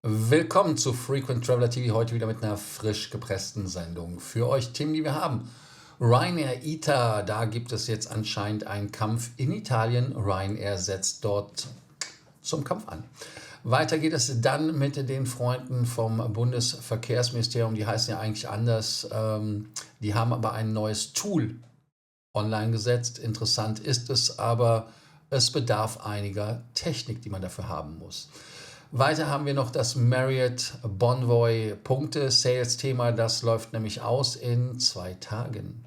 Willkommen zu Frequent Traveler TV, heute wieder mit einer frisch gepressten Sendung. Für euch Themen, die wir haben. Ryanair ITA, da gibt es jetzt anscheinend einen Kampf in Italien. Ryanair setzt dort zum Kampf an. Weiter geht es dann mit den Freunden vom Bundesverkehrsministerium, die heißen ja eigentlich anders. Die haben aber ein neues Tool online gesetzt. Interessant ist es, aber es bedarf einiger Technik, die man dafür haben muss. Weiter haben wir noch das Marriott Bonvoy Punkte-Sales-Thema. Das läuft nämlich aus in 2 Tagen.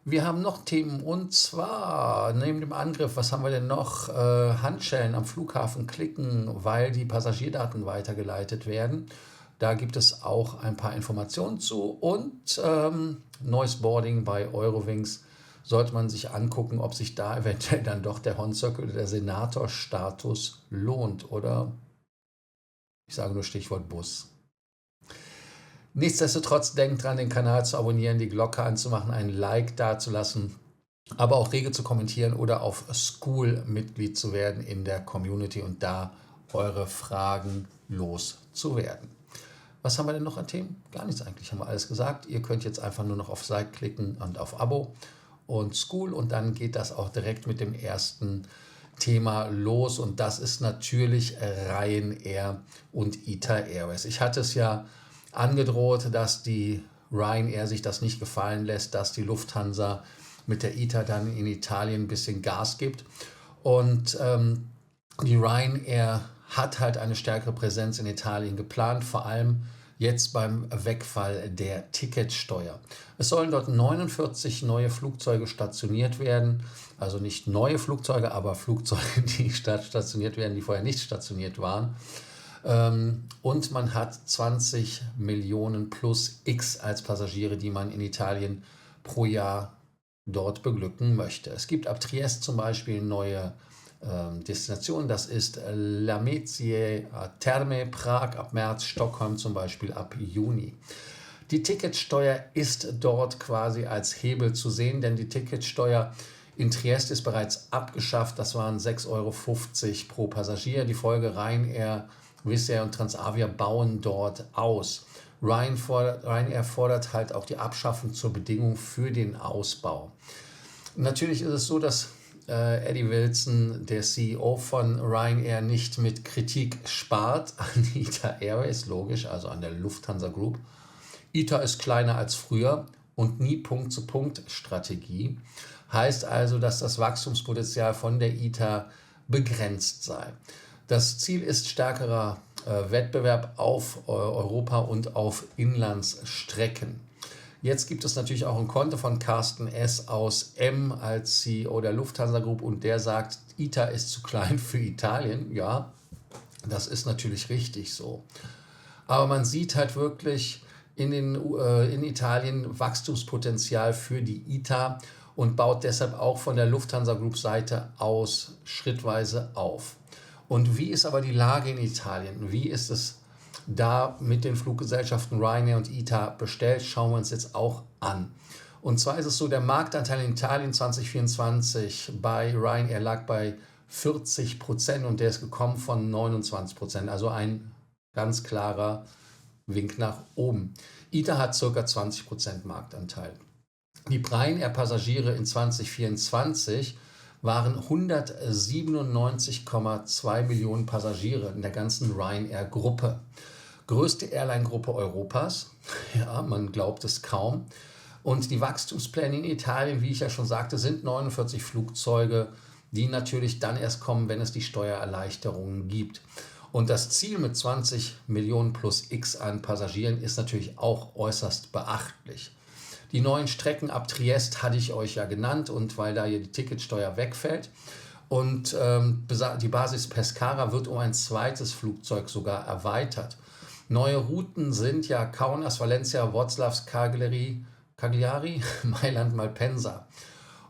Wir haben noch Themen und zwar neben dem Angriff, was haben wir denn noch? Handschellen am Flughafen klicken, weil die Passagierdaten weitergeleitet werden. Da gibt es auch ein paar Informationen zu und Noise Boarding bei Eurowings. Sollte man sich angucken, ob sich da eventuell dann doch der Hornzirkel oder der Senatorstatus lohnt, oder? Ich sage nur Stichwort Bus. Nichtsdestotrotz denkt dran, den Kanal zu abonnieren, die Glocke anzumachen, ein Like dazulassen, aber auch rege zu kommentieren oder auf School Mitglied zu werden in der Community und da eure Fragen loszuwerden. Was haben wir denn noch an Themen? Gar nichts eigentlich, haben wir alles gesagt. Ihr könnt jetzt einfach nur noch auf Like klicken und auf Abo und School und dann geht das auch direkt mit dem ersten Thema los und das ist natürlich Ryanair und ITA Airways. Ich hatte es ja angedroht, dass die Ryanair sich das nicht gefallen lässt, dass die Lufthansa mit der ITA dann in Italien ein bisschen Gas gibt und die Ryanair hat halt eine stärkere Präsenz in Italien geplant, vor allem jetzt beim Wegfall der Ticketsteuer. Es sollen dort 49 neue Flugzeuge stationiert werden, also nicht neue Flugzeuge, aber Flugzeuge, die stationiert werden, die vorher nicht stationiert waren. Und man hat 20 Millionen plus X als Passagiere, die man in Italien pro Jahr dort beglücken möchte. Es gibt ab Trieste zum Beispiel neue Destinationen, das ist Lamezia Terme, Prag ab März, Stockholm zum Beispiel ab Juni. Die Ticketsteuer ist dort quasi als Hebel zu sehen, denn die Ticketsteuer in Trieste ist bereits abgeschafft, das waren 6,50 Euro pro Passagier. Die Folge Ryanair, Wizz Air und Transavia bauen dort aus. Ryanair fordert halt auch die Abschaffung zur Bedingung für den Ausbau. Natürlich ist es so, dass Eddie Wilson, der CEO von Ryanair, nicht mit Kritik spart an ITA Airways, logisch, also an der Lufthansa Group. ITA ist kleiner als früher und nie Punkt-zu-Punkt-Strategie. Heißt also, dass das Wachstumspotenzial von der ITA begrenzt sei. Das Ziel ist stärkerer Wettbewerb auf Europa und auf Inlandsstrecken. Jetzt gibt es natürlich auch ein Konto von Carsten S. aus M als CEO der Lufthansa Group und der sagt, ITA ist zu klein für Italien. Ja, das ist natürlich richtig so. Aber man sieht halt wirklich in Italien Wachstumspotenzial für die ITA und baut deshalb auch von der Lufthansa Group Seite aus schrittweise auf. Und wie ist aber die Lage in Italien? Wie ist es da mit den Fluggesellschaften Ryanair und ITA bestellt? Schauen wir uns jetzt auch an. Und zwar ist es so, der Marktanteil in Italien 2024 bei Ryanair lag bei 40% und der ist gekommen von 29%. Also ein ganz klarer Wink nach oben. ITA hat ca. 20% Marktanteil. Die Ryanair-Passagiere in 2024 waren 197,2 Millionen Passagiere in der ganzen Ryanair-Gruppe. Größte Airline-Gruppe Europas, ja, man glaubt es kaum. Und die Wachstumspläne in Italien, wie ich ja schon sagte, sind 49 Flugzeuge, die natürlich dann erst kommen, wenn es die Steuererleichterungen gibt. Und das Ziel mit 20 Millionen plus X an Passagieren ist natürlich auch äußerst beachtlich. Die neuen Strecken ab Trieste hatte ich euch ja genannt und weil da hier die Ticketsteuer wegfällt. Und die Basis Pescara wird um ein zweites Flugzeug sogar erweitert. Neue Routen sind ja Kaunas, Valencia, Wrocław, Cagliari, Mailand, Malpensa.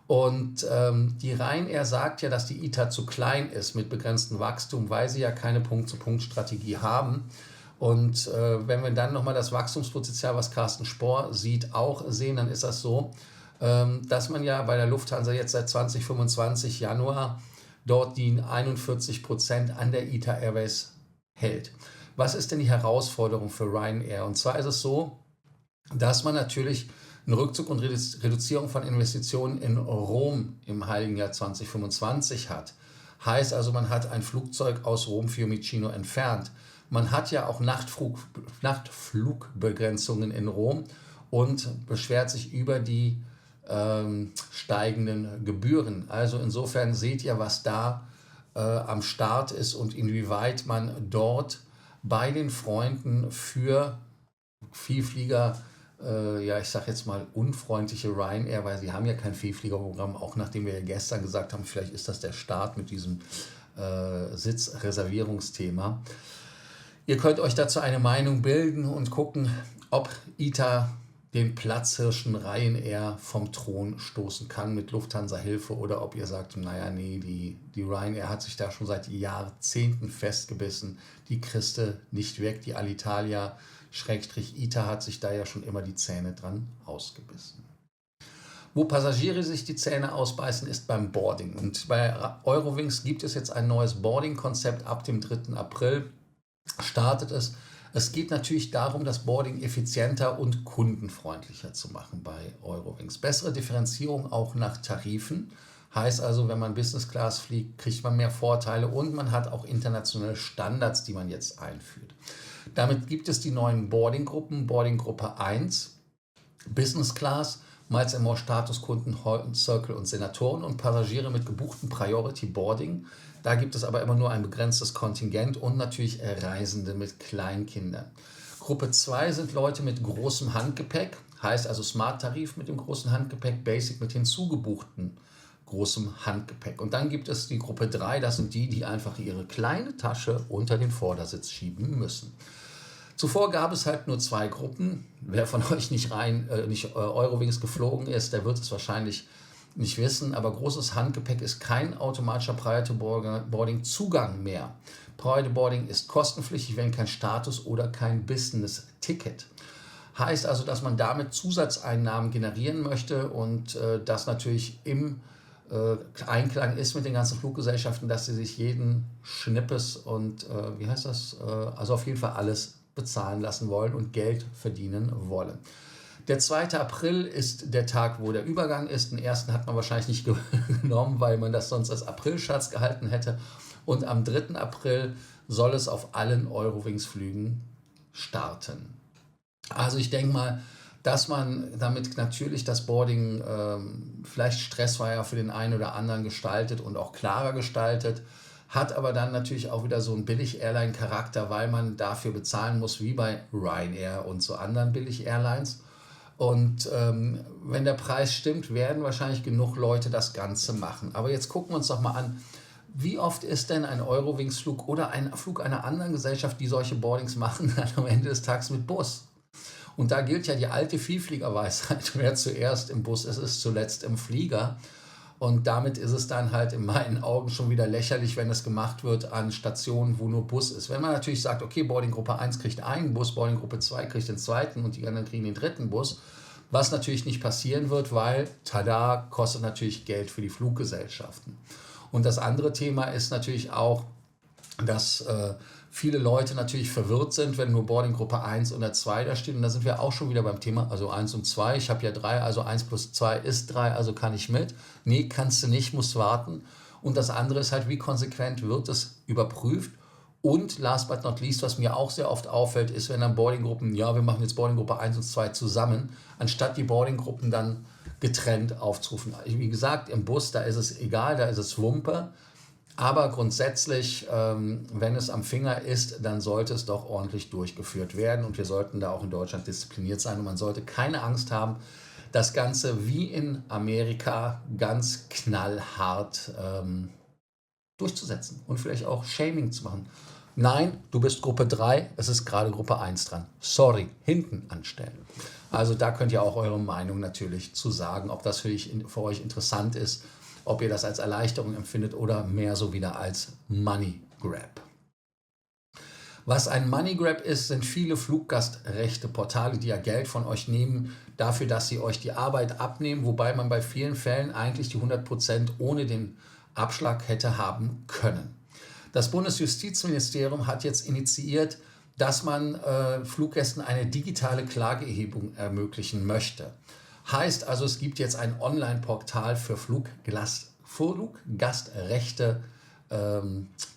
Und die Ryanair sagt ja, dass die ITA zu klein ist mit begrenztem Wachstum, weil sie ja keine Punkt-zu-Punkt-Strategie haben. Und wenn wir dann nochmal das Wachstumspotenzial, was Carsten Spohr sieht, auch sehen, dann ist das so, dass man ja bei der Lufthansa jetzt seit 2025 Januar dort die 41% an der ITA Airways hält. Was ist denn die Herausforderung für Ryanair? Und zwar ist es so, dass man natürlich einen Rückzug und Reduzierung von Investitionen in Rom im Heiligen Jahr 2025 hat. Heißt also, man hat ein Flugzeug aus Rom Fiumicino entfernt. Man hat ja auch Nachtflugbegrenzungen in Rom und beschwert sich über die steigenden Gebühren. Also insofern seht ihr, was da am Start ist und inwieweit man dort bei den Freunden für Vielflieger, ja, ich sage jetzt mal unfreundliche Ryanair, weil sie haben ja kein Vielfliegerprogramm, auch nachdem wir ja gestern gesagt haben, vielleicht ist das der Start mit diesem Sitzreservierungsthema. Ihr könnt euch dazu eine Meinung bilden und gucken, ob ITA den Platzhirschen Ryanair vom Thron stoßen kann mit Lufthansa-Hilfe oder ob ihr sagt, naja, nee, die Ryanair hat sich da schon seit Jahrzehnten festgebissen, die kriegst du nicht weg, die Alitalia /ITA hat sich da ja schon immer die Zähne dran ausgebissen. Wo Passagiere sich die Zähne ausbeißen, ist beim Boarding. Und bei Eurowings gibt es jetzt ein neues Boarding-Konzept. Ab dem 3. April startet es. Es geht natürlich darum, das Boarding effizienter und kundenfreundlicher zu machen bei Eurowings. Bessere Differenzierung auch nach Tarifen. Heißt also, wenn man Business Class fliegt, kriegt man mehr Vorteile und man hat auch internationale Standards, die man jetzt einführt. Damit gibt es die neuen Boarding-Gruppen, Boarding-Gruppe 1, Business Class, Miles & More Statuskunden, Circle und Senatoren und Passagiere mit gebuchten Priority Boarding. Da gibt es aber immer nur ein begrenztes Kontingent und natürlich Reisende mit Kleinkindern. Gruppe 2 sind Leute mit großem Handgepäck, heißt also Smart-Tarif mit dem großen Handgepäck, Basic mit hinzugebuchten großem Handgepäck. Und dann gibt es die Gruppe 3, das sind die, die einfach ihre kleine Tasche unter den Vordersitz schieben müssen. Zuvor gab es halt nur 2 Gruppen. Wer von euch nicht Eurowings geflogen ist, der wird es wahrscheinlich nicht wissen, aber großes Handgepäck ist kein automatischer Priority Boarding Zugang mehr. Priority Boarding ist kostenpflichtig, wenn kein Status oder kein Business Ticket. Heißt also, dass man damit Zusatzeinnahmen generieren möchte und das natürlich im Einklang ist mit den ganzen Fluggesellschaften, dass sie sich jeden Schnippes und also auf jeden Fall alles bezahlen lassen wollen und Geld verdienen wollen. Der 2. April ist der Tag, wo der Übergang ist. Den 1. hat man wahrscheinlich nicht genommen, weil man das sonst als Aprilscherz gehalten hätte. Und am 3. April soll es auf allen Eurowings-Flügen starten. Also ich denke mal, dass man damit natürlich das Boarding vielleicht stressfreier für den einen oder anderen gestaltet und auch klarer gestaltet, hat aber dann natürlich auch wieder so einen Billig-Airline-Charakter, weil man dafür bezahlen muss, wie bei Ryanair und so anderen Billig-Airlines. Und wenn der Preis stimmt, werden wahrscheinlich genug Leute das Ganze machen. Aber jetzt gucken wir uns doch mal an, wie oft ist denn ein Eurowings-Flug oder ein Flug einer anderen Gesellschaft, die solche Boardings machen, dann am Ende des Tages mit Bus? Und da gilt ja die alte Vielfliegerweisheit, wer zuerst im Bus ist, ist zuletzt im Flieger. Und damit ist es dann halt in meinen Augen schon wieder lächerlich, wenn es gemacht wird an Stationen, wo nur Bus ist. Wenn man natürlich sagt, okay, Boarding-Gruppe 1 kriegt einen Bus, Boarding-Gruppe 2 kriegt den zweiten und die anderen kriegen den dritten Bus, was natürlich nicht passieren wird, weil, tada, kostet natürlich Geld für die Fluggesellschaften. Und das andere Thema ist natürlich auch, dass viele Leute natürlich verwirrt sind, wenn nur Boarding-Gruppe 1 oder 2 da steht. Und da sind wir auch schon wieder beim Thema, also 1 und 2. Ich habe ja 3, also 1 plus 2 ist 3, also kann ich mit. Nee, kannst du nicht, musst warten. Und das andere ist halt, wie konsequent wird es überprüft. Und last but not least, was mir auch sehr oft auffällt, ist, wenn dann Boardinggruppen, ja, wir machen jetzt Boardinggruppe 1 und 2 zusammen, anstatt die Boardinggruppen dann getrennt aufzurufen. Wie gesagt, im Bus, da ist es egal, da ist es Wumpe. Aber grundsätzlich, wenn es am Finger ist, dann sollte es doch ordentlich durchgeführt werden. Und wir sollten da auch in Deutschland diszipliniert sein. Und man sollte keine Angst haben, das Ganze wie in Amerika ganz knallhart durchzusetzen und vielleicht auch Shaming zu machen. Nein, du bist Gruppe 3, es ist gerade Gruppe 1 dran. Sorry, hinten anstellen. Also da könnt ihr auch eure Meinung natürlich zu sagen, ob das für euch interessant ist, ob ihr das als Erleichterung empfindet oder mehr so wieder als Money Grab. Was ein Money Grab ist, sind viele Fluggastrechte-Portale, die ja Geld von euch nehmen, dafür, dass sie euch die Arbeit abnehmen, wobei man bei vielen Fällen eigentlich die 100% ohne den Abschlag hätte haben können. Das Bundesjustizministerium hat jetzt initiiert, dass man Fluggästen eine digitale Klageerhebung ermöglichen möchte. Heißt also, es gibt jetzt ein Online-Portal für Fluggastrechte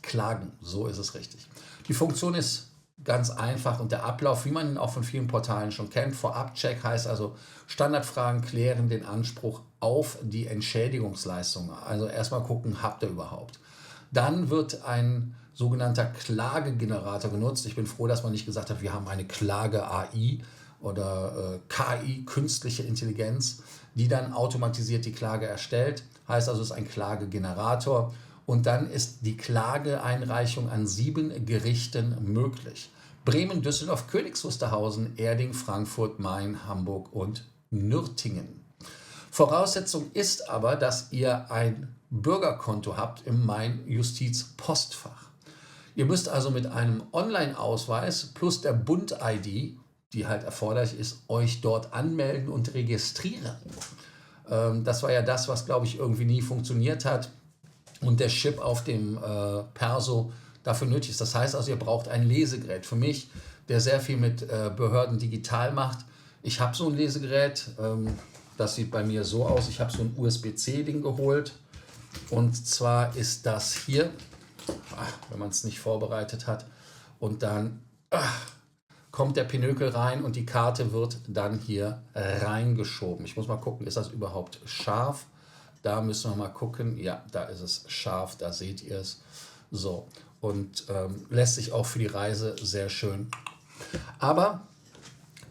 klagen. So ist es richtig. Die Funktion ist ganz einfach und der Ablauf, wie man ihn auch von vielen Portalen schon kennt, Vorabcheck heißt also, Standardfragen klären den Anspruch auf die Entschädigungsleistung. Also erstmal gucken, habt ihr überhaupt. Dann wird ein sogenannter Klagegenerator genutzt. Ich bin froh, dass man nicht gesagt hat, wir haben eine Klage-AI oder KI, künstliche Intelligenz, die dann automatisiert die Klage erstellt. Heißt also, es ist ein Klagegenerator. Und dann ist die Klageeinreichung an 7 Gerichten möglich. Bremen, Düsseldorf, Königs Wusterhausen, Erding, Frankfurt, Main, Hamburg und Nürtingen. Voraussetzung ist aber, dass ihr ein Bürgerkonto habt im Mein-Justiz-Postfach. Ihr müsst also mit einem Online-Ausweis plus der Bund-ID, die halt erforderlich ist, euch dort anmelden und registrieren. Das war ja das, was, glaube ich, irgendwie nie funktioniert hat. Und der Chip auf dem Perso dafür nötig ist. Das heißt also, ihr braucht ein Lesegerät. Für mich, der sehr viel mit Behörden digital macht, ich habe so ein Lesegerät, das sieht bei mir so aus, ich habe so ein USB-C-Ding geholt. Und zwar ist das hier, wenn man es nicht vorbereitet hat, und dann kommt der Pinökel rein und die Karte wird dann hier reingeschoben. Ich muss mal gucken, ist das überhaupt scharf? Da müssen wir mal gucken. Ja, da ist es scharf, da seht ihr es. So, und lässt sich auch für die Reise sehr schön. Aber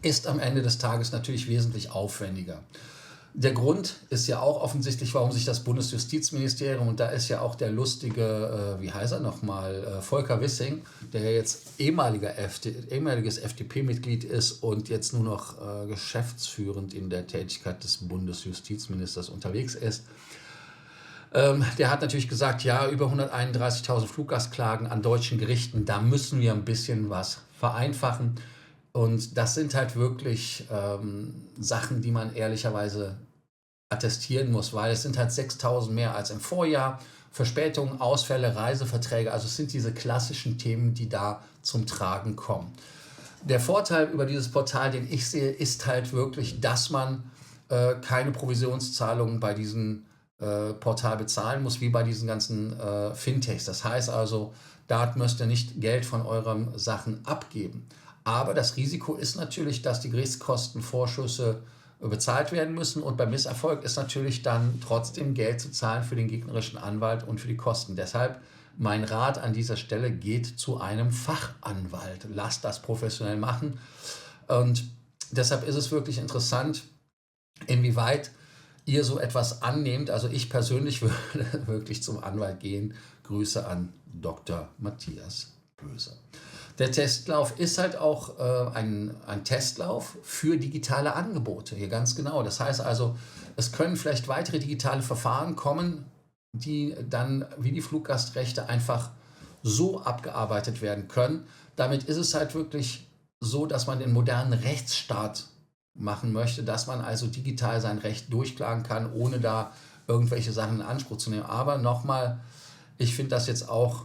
ist am Ende des Tages natürlich wesentlich aufwendiger. Der Grund ist ja auch offensichtlich, warum sich das Bundesjustizministerium, und da ist ja auch der lustige, wie heißt er nochmal, Volker Wissing, der ja jetzt ehemaliges FDP-Mitglied ist und jetzt nur noch geschäftsführend in der Tätigkeit des Bundesjustizministers unterwegs ist. Der hat natürlich gesagt, ja, über 131.000 Fluggastklagen an deutschen Gerichten, da müssen wir ein bisschen was vereinfachen. Und das sind halt wirklich Sachen, die man ehrlicherweise attestieren muss, weil es sind halt 6.000 mehr als im Vorjahr. Verspätungen, Ausfälle, Reiseverträge, also es sind diese klassischen Themen, die da zum Tragen kommen. Der Vorteil über dieses Portal, den ich sehe, ist halt wirklich, dass man keine Provisionszahlungen bei diesem Portal bezahlen muss, wie bei diesen ganzen Fintechs. Das heißt also, da müsst ihr nicht Geld von euren Sachen abgeben. Aber das Risiko ist natürlich, dass die Gerichtskostenvorschüsse bezahlt werden müssen und beim Misserfolg ist natürlich dann trotzdem Geld zu zahlen für den gegnerischen Anwalt und für die Kosten. Deshalb mein Rat an dieser Stelle, geht zu einem Fachanwalt. Lasst das professionell machen. Und deshalb ist es wirklich interessant, inwieweit ihr so etwas annehmt. Also ich persönlich würde wirklich zum Anwalt gehen. Grüße an Dr. Matthias Böse. Der Testlauf ist halt auch ein Testlauf für digitale Angebote, hier ganz genau. Das heißt also, es können vielleicht weitere digitale Verfahren kommen, die dann wie die Fluggastrechte einfach so abgearbeitet werden können. Damit ist es halt wirklich so, dass man den modernen Rechtsstaat machen möchte, dass man also digital sein Recht durchklagen kann, ohne da irgendwelche Sachen in Anspruch zu nehmen. Aber nochmal, ich finde das jetzt auch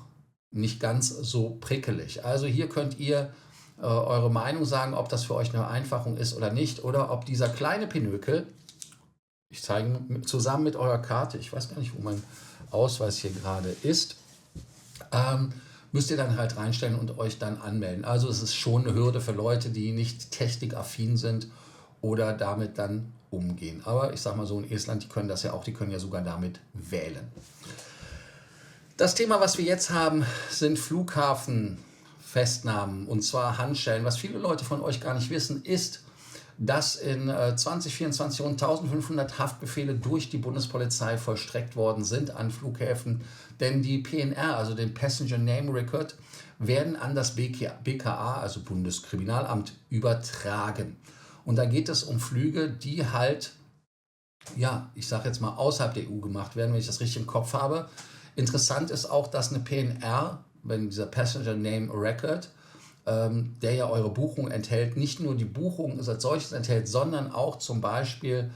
nicht ganz so prickelig. Also hier könnt ihr eure Meinung sagen, ob das für euch eine Vereinfachung ist oder nicht, oder ob dieser kleine Pinökel, ich zeige zusammen mit eurer Karte, ich weiß gar nicht, wo mein Ausweis hier gerade ist, müsst ihr dann halt reinstellen und euch dann anmelden. Also es ist schon eine Hürde für Leute, die nicht technikaffin sind oder damit dann umgehen. Aber ich sage mal so, in Estland, die können das ja auch, die können ja sogar damit wählen. Das Thema, was wir jetzt haben, sind Flughafenfestnahmen und zwar Handschellen. Was viele Leute von euch gar nicht wissen, ist, dass in 2024 rund 1500 Haftbefehle durch die Bundespolizei vollstreckt worden sind an Flughäfen. Denn die PNR, also den Passenger Name Record, werden an das BKA, also Bundeskriminalamt, übertragen. Und da geht es um Flüge, die halt, ja, ich sage jetzt mal außerhalb der EU gemacht werden, wenn ich das richtig im Kopf habe. Interessant ist auch, dass eine PNR, wenn dieser Passenger Name Record, der ja eure Buchung enthält, nicht nur die Buchung als solches enthält, sondern auch zum Beispiel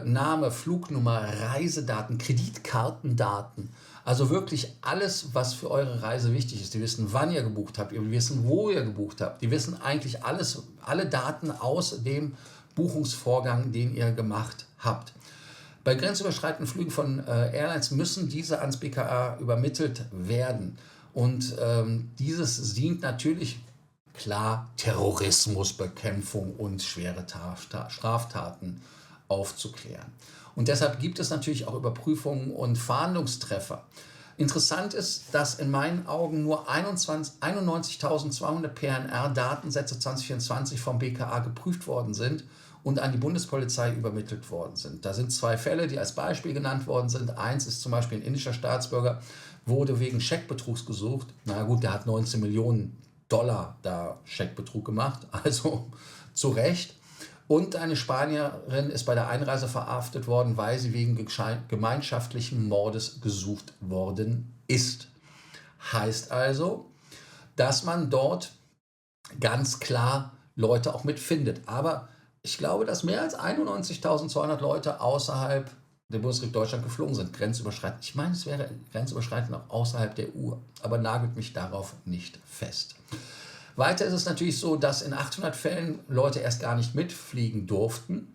Name, Flugnummer, Reisedaten, Kreditkartendaten. Also wirklich alles, was für eure Reise wichtig ist. Die wissen, wann ihr gebucht habt, die wissen, wo ihr gebucht habt. Die wissen eigentlich alles, alle Daten aus dem Buchungsvorgang, den ihr gemacht habt. Bei grenzüberschreitenden Flügen von Airlines müssen diese ans BKA übermittelt werden. Und dieses dient natürlich, klar, Terrorismusbekämpfung und schwere Straftaten aufzuklären. Und deshalb gibt es natürlich auch Überprüfungen und Fahndungstreffer. Interessant ist, dass in meinen Augen nur 91.200 PNR-Datensätze 2024 vom BKA geprüft worden sind und an die Bundespolizei übermittelt worden sind. Da sind 2 Fälle, die als Beispiel genannt worden sind. Eins ist zum Beispiel ein indischer Staatsbürger, wurde wegen Scheckbetrugs gesucht. Na gut, der hat 19 Millionen Dollar da Scheckbetrug gemacht, also zu Recht. Und eine Spanierin ist bei der Einreise verhaftet worden, weil sie wegen gemeinschaftlichen Mordes gesucht worden ist. Heißt also, dass man dort ganz klar Leute auch mitfindet. Aber ich glaube, dass mehr als 91.200 Leute außerhalb der Bundesrepublik Deutschland geflogen sind, grenzüberschreitend. Ich meine, es wäre grenzüberschreitend auch außerhalb der EU, aber nagelt mich darauf nicht fest. Weiter ist es natürlich so, dass in 800 Fällen Leute erst gar nicht mitfliegen durften.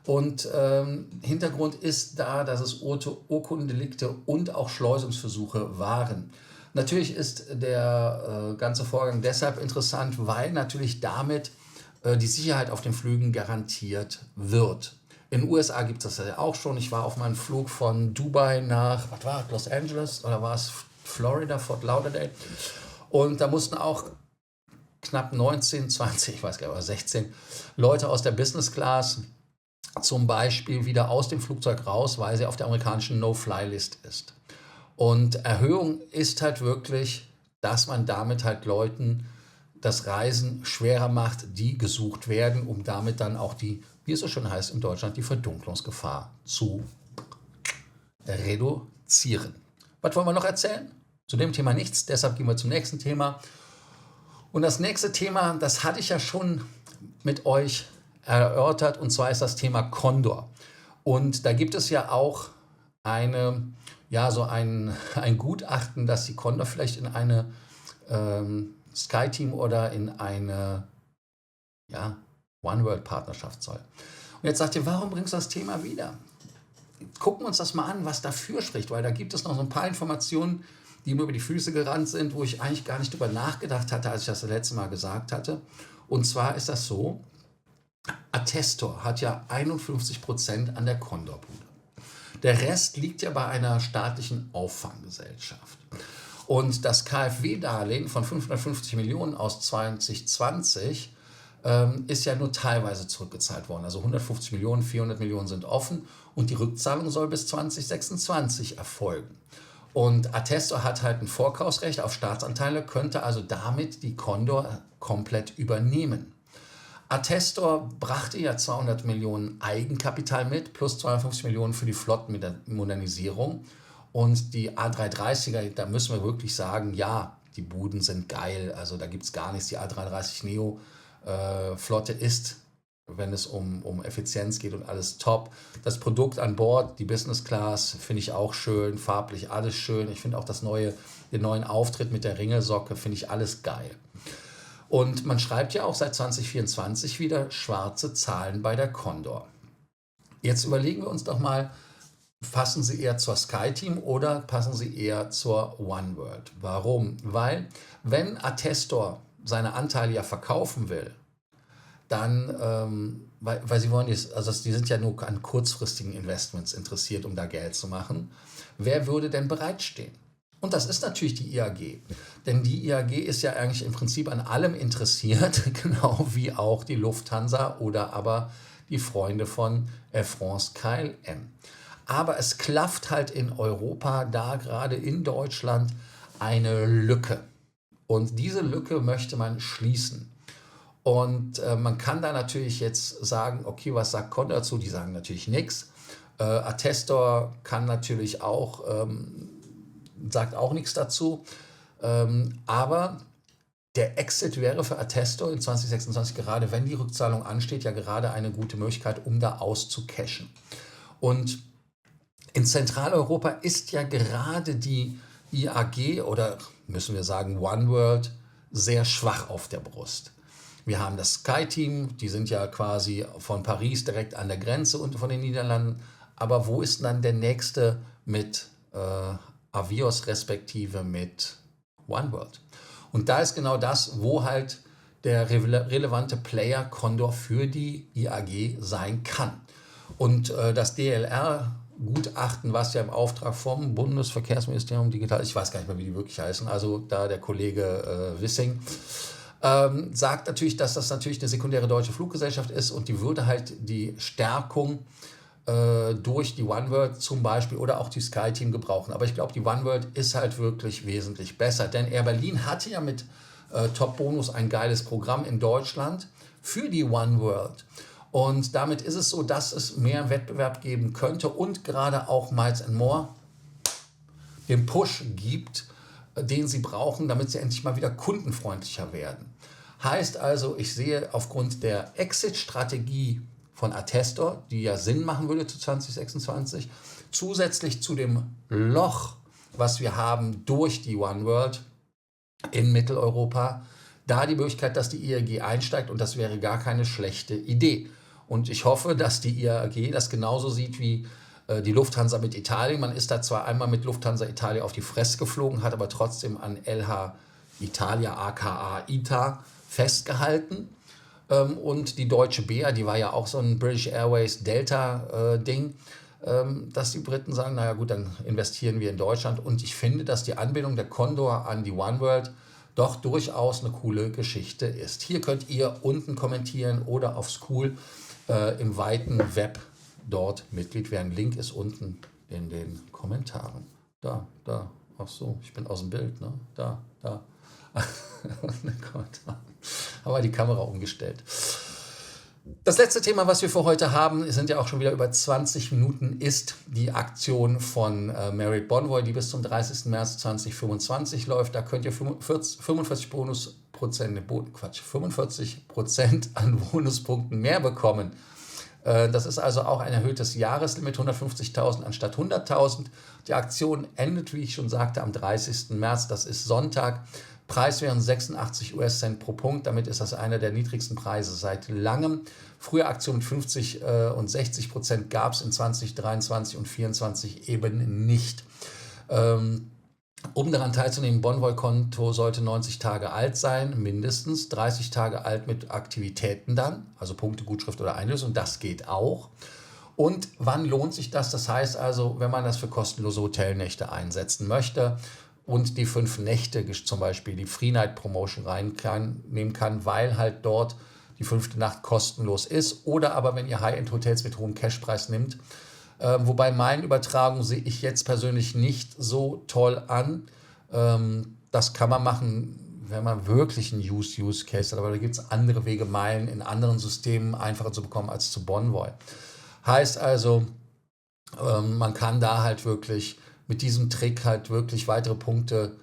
Und Hintergrund ist da, dass es Urkundendelikte und auch Schleusungsversuche waren. Natürlich ist der ganze Vorgang deshalb interessant, weil natürlich damit die Sicherheit auf den Flügen garantiert wird. In den USA gibt es das ja auch schon. Ich war auf meinem Flug von Dubai nach, was war Los Angeles oder war es Florida, Fort Lauderdale? Und da mussten auch knapp 19, 20, ich weiß gar nicht, 16 Leute aus der Business Class zum Beispiel wieder aus dem Flugzeug raus, weil sie auf der amerikanischen No-Fly-List ist. Und Erhöhung ist halt wirklich, dass man damit halt Leuten das Reisen schwerer macht, die gesucht werden, um damit dann auch die, wie es so schön heißt in Deutschland, die Verdunklungsgefahr zu reduzieren. Was wollen wir noch erzählen? Zu dem Thema nichts, deshalb gehen wir zum nächsten Thema. Und das nächste Thema, das hatte ich ja schon mit euch erörtert, und zwar ist das Thema Condor. Und da gibt es ja auch ein Gutachten, dass die Condor vielleicht in eine SkyTeam oder in eine One-World-Partnerschaft soll. Und jetzt sagt ihr, warum bringst du das Thema wieder? Gucken wir uns das mal an, was dafür spricht, weil da gibt es noch so ein paar Informationen, die mir über die Füße gerannt sind, wo ich eigentlich gar nicht drüber nachgedacht hatte, als ich das letzte Mal gesagt hatte. Und zwar ist das so, Attestor hat ja 51% an der Condor-Bude. Der Rest liegt ja bei einer staatlichen Auffanggesellschaft. Und das KfW-Darlehen von 550 Millionen aus 2020 ist ja nur teilweise zurückgezahlt worden. Also 150 Millionen, 400 Millionen sind offen und die Rückzahlung soll bis 2026 erfolgen. Und Attestor hat halt ein Vorkaufsrecht auf Staatsanteile, könnte also damit die Condor komplett übernehmen. Attestor brachte ja 200 Millionen Eigenkapital mit, plus 250 Millionen für die Flottenmodernisierung. Und die A330er, da müssen wir wirklich sagen, ja, die Buden sind geil, also da gibt es gar nichts. Die A330 Neo Flotte ist, wenn es um Effizienz geht und alles top. Das Produkt an Bord, die Business Class, finde ich auch schön, farblich alles schön. Ich finde auch den neuen Auftritt mit der Ringelsocke, finde ich alles geil. Und man schreibt ja auch seit 2024 wieder schwarze Zahlen bei der Condor. Jetzt überlegen wir uns doch mal, passen Sie eher zur SkyTeam oder passen Sie eher zur OneWorld? Warum? Weil, wenn Attestor seine Anteile ja verkaufen will, dann, weil sie wollen, die sind ja nur an kurzfristigen Investments interessiert, um da Geld zu machen. Wer würde denn bereitstehen? Und das ist natürlich die IAG. Denn die IAG ist ja eigentlich im Prinzip an allem interessiert, genau wie auch die Lufthansa oder aber die Freunde von Air France KLM. Aber es klafft halt in Europa, da gerade in Deutschland, eine Lücke. Und diese Lücke möchte man schließen. Und man kann da natürlich jetzt sagen, okay, was sagt Condor dazu? Die sagen natürlich nichts. Attestor kann natürlich auch, sagt auch nichts dazu. Aber der Exit wäre für Attestor in 2026, gerade wenn die Rückzahlung ansteht, ja gerade eine gute Möglichkeit, um da auszucashen. Und In Zentraleuropa ist ja gerade die IAG oder müssen wir sagen OneWorld sehr schwach auf der Brust. Wir haben das SkyTeam, die sind ja quasi von Paris direkt an der Grenze und von den Niederlanden. Aber wo ist dann der nächste mit Avios respektive mit OneWorld? Und da ist genau das, wo halt der relevante Player Condor für die IAG sein kann. Und das DLR-Gutachten, was ja im Auftrag vom Bundesverkehrsministerium Digital, ich weiß gar nicht mehr, wie die wirklich heißen, also da der Kollege Wissing, sagt natürlich, dass das natürlich eine sekundäre deutsche Fluggesellschaft ist und die würde halt die Stärkung durch die OneWorld zum Beispiel oder auch die SkyTeam gebrauchen. Aber ich glaube, die OneWorld ist halt wirklich wesentlich besser, denn Air Berlin hatte ja mit Top Bonus ein geiles Programm in Deutschland für die OneWorld. Und damit ist es so, dass es mehr Wettbewerb geben könnte und gerade auch Miles & More den Push gibt, den sie brauchen, damit sie endlich mal wieder kundenfreundlicher werden. Heißt also, ich sehe aufgrund der Exit-Strategie von Attestor, die ja Sinn machen würde zu 2026, zusätzlich zu dem Loch, was wir haben durch die OneWorld in Mitteleuropa, da die Möglichkeit, dass die IAG einsteigt und das wäre gar keine schlechte Idee. Und ich hoffe, dass die IAG das genauso sieht wie die Lufthansa mit Italien. Man ist da zwar einmal mit Lufthansa Italia auf die Fresse geflogen, hat aber trotzdem an LH Italia aka ITA festgehalten. Und die Deutsche BA, die war ja auch so ein British Airways Delta-Ding, dass die Briten sagen, naja gut, dann investieren wir in Deutschland. Und ich finde, dass die Anbindung der Condor an die OneWorld doch durchaus eine coole Geschichte ist. Hier könnt ihr unten kommentieren oder auf Skool im weiten Web dort Mitglied werden. Link ist unten in den Kommentaren. Da. Ach so, ich bin aus dem Bild, ne? Da. Aber die Kamera umgestellt. Das letzte Thema, was wir für heute haben, sind ja auch schon wieder über 20 Minuten, ist die Aktion von Marriott Bonvoy, die bis zum 30. März 2025 läuft. Da könnt ihr 45% an Bonuspunkten mehr bekommen. Das ist also auch ein erhöhtes Jahreslimit, 150.000 anstatt 100.000. Die Aktion endet, wie ich schon sagte, am 30. März, das ist Sonntag. Preis wären 86 US-Cent pro Punkt, damit ist das einer der niedrigsten Preise seit langem. Frühe Aktionen mit 50 und 60% gab es in 2023 und 2024 eben nicht. Um daran teilzunehmen, Bonvoy-Konto sollte 90 Tage alt sein, mindestens 30 Tage alt mit Aktivitäten dann, also Punkte, Gutschrift oder Einlösung, das geht auch. Und wann lohnt sich das? Das heißt also, wenn man das für kostenlose Hotelnächte einsetzen möchte und die 5 Nächte, zum Beispiel die Free Night Promotion nehmen kann, weil halt dort die 5. Nacht kostenlos ist. Oder aber, wenn ihr High-End-Hotels mit hohem Cashpreis nimmt, wobei meine Übertragung sehe ich jetzt persönlich nicht so toll an. Das kann man machen, wenn man wirklich einen Use Case hat, aber da gibt es andere Wege, Meilen in anderen Systemen einfacher zu bekommen als zu Bonvoy. Heißt also, man kann da halt wirklich mit diesem Trick halt wirklich weitere Punkte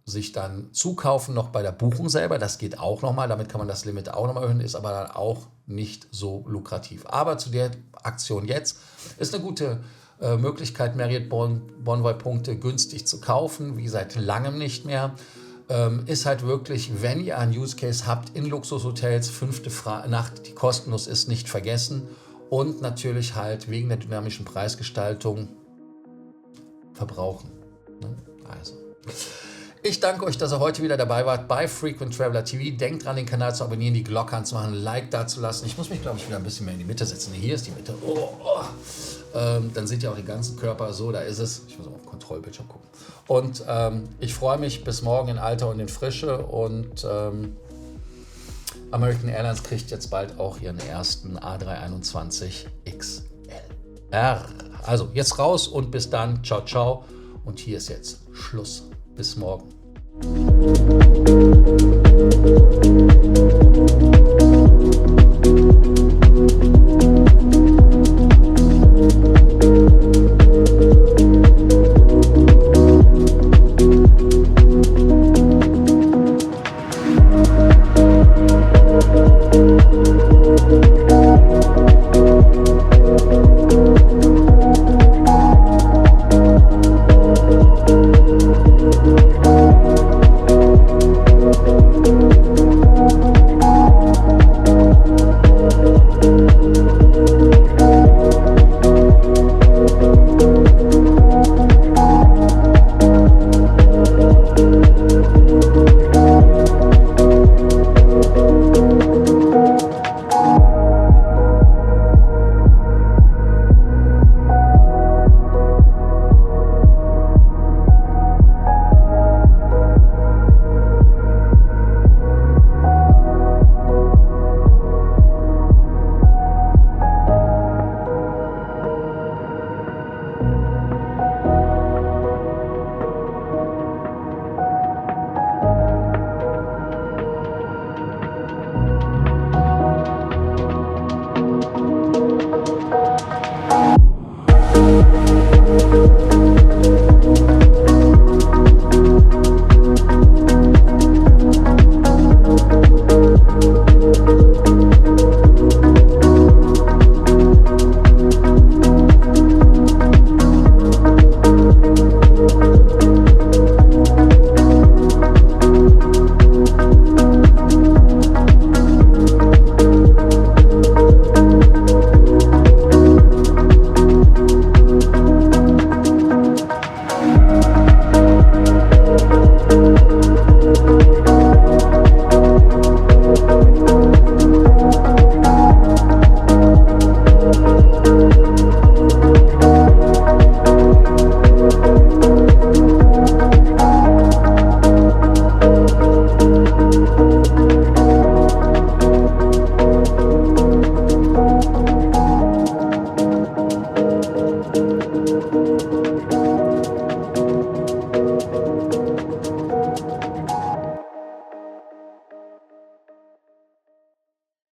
sich dann zukaufen, noch bei der Buchung selber. Das geht auch nochmal, damit kann man das Limit auch nochmal erhöhen, ist aber dann auch nicht so lukrativ. Aber zu der Aktion jetzt ist eine gute Möglichkeit, Marriott Bonvoy-Punkte günstig zu kaufen, wie seit langem nicht mehr. Ist halt wirklich, wenn ihr einen Use Case habt in Luxushotels, 5. Nacht, die kostenlos ist, nicht vergessen. Und natürlich halt wegen der dynamischen Preisgestaltung verbrauchen. Also. Ich danke euch, dass ihr heute wieder dabei wart bei Frequent Traveler TV. Denkt dran, den Kanal zu abonnieren, die Glocke anzumachen, ein Like dazulassen. Ich muss mich, glaube ich, wieder ein bisschen mehr in die Mitte setzen. Hier ist die Mitte. Dann seht ihr auch den ganzen Körper. So, da ist es. Ich muss auf den Kontrollbildschirm gucken. Und ich freue mich bis morgen in Alter und in Frische. Und American Airlines kriegt jetzt bald auch ihren ersten A321 XLR. Also jetzt raus und bis dann. Ciao, ciao. Und hier ist jetzt Schluss. Bis morgen.